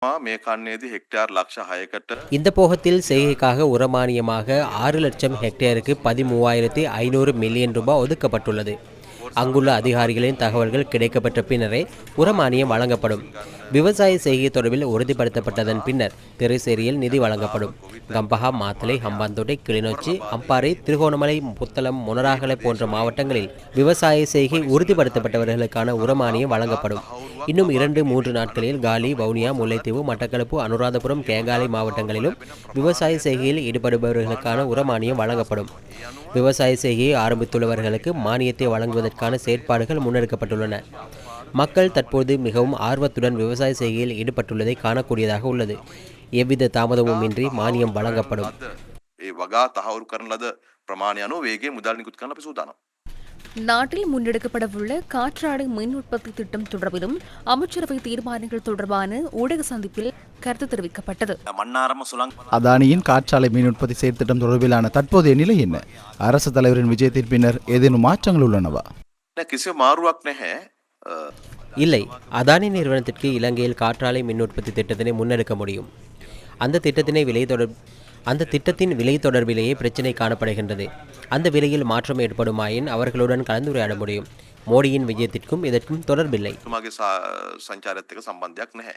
මේ කන්නේදී හෙක්ටයාර් ලක්ෂ 6කට இந்த போகத்தில் செய்கைக்காக உரமானியமாக 6,00,000 ஹெக்டேருக்கு 13,500 மில்லியன் ரூபாய் ஒதுக்கப்பட்டுள்ளது. அங்குள்ள அதிகாரிகளின் தகவல்கள் கிடைக்கப்பட்ட பின்னரே உரமானியம் வழங்கப்படும். விவசாய செய்கை தொடர்பில் உறுதிப்படுத்தப்பட்டதன் பின்னர் திரைசேரியில் நிதி வழங்கப்படும். கம்பஹா, மாத்தளை, ஹம்பாந்தோட்டை, கிளிநொச்சி, அம்பாறை, திருகோணமலை, புத்தளம், மொனராகலை போன்ற மாவட்டங்களில் விவசாய செய்கை உறுதிப்படுத்தப்பட்டவர்களுக்கான உரமானியம் வழங்கப்படும். இன்னும் 2-3 நாட்களில் காலி, வவுனியா, முல்லைத்தீவு, மட்டக்களப்பு, அனுராதபுரம், கேகாலை மாவட்டங்களிலும் விவசாய செய்கையில் ஈடுபடுபவர்களுக்கான உரமானியம் வழங்கப்படும். விவசாய செய்கையை ஆரம்பித்துள்ளவர்களுக்கு மானியத்தை வழங்குவதற்கான செயற்பாடுகள் முன்னெடுக்கப்பட்டுள்ளன. மக்கள் தற்போது மிகவும் ஆர்வத்துடன் விவசாய செய்கையில் ஈடுபட்டுள்ளதை காணக்கூடியதாக உள்ளது. எவ்வித தாமதமும் இன்றி மானியம் வழங்கப்படும். ඒ වගා තහවුරු කරන ලද ප්‍රමාණය අනුව වේගයෙන් මුදල් නිකුත් කරන්න අපි සූදානම්. நாட்டில் முன்னெடுக்கப்படவுள்ள காற்றாலை மின் உற்பத்தி திட்டம் தொடர்பிலும் அமைச்சரவை தீர்மானங்கள் தொடர்பான ஊடக சந்திப்பில் கருத்து தெரிவிக்கப்பட்டது. அதானியின் காற்றாலை மின் உற்பத்தி செயற்திட்டம் தொடர்பிலான தற்போதைய நிலை என்ன? அரசு தலைவரின் விஜயத்தின் பின்னர் ஏதேனும் மாற்றங்கள் உள்ளனவா? කිසිම මාරුවක් නැහැ. இல்லை, அதானி நிறுவனத்திற்கு இலங்கையில் காற்றாலை மின் உற்பத்தி திட்டத்தினை முன்னெடுக்க முடியும். அந்த திட்டத்தின் விலை தொடர்பிலேயே பிரச்சினை காணப்படுகின்றது. அந்த விலையில் மாற்றம் ஏற்படுமாயின் அவர்களுடன் கலந்துரையாட முடியும். மோடியின் விஜயத்திற்கும் இதற்கும் தொடர்பில்லை. තුමාගේ සංචාරයත් එක්ක සම්බන්ධයක් නැහැ.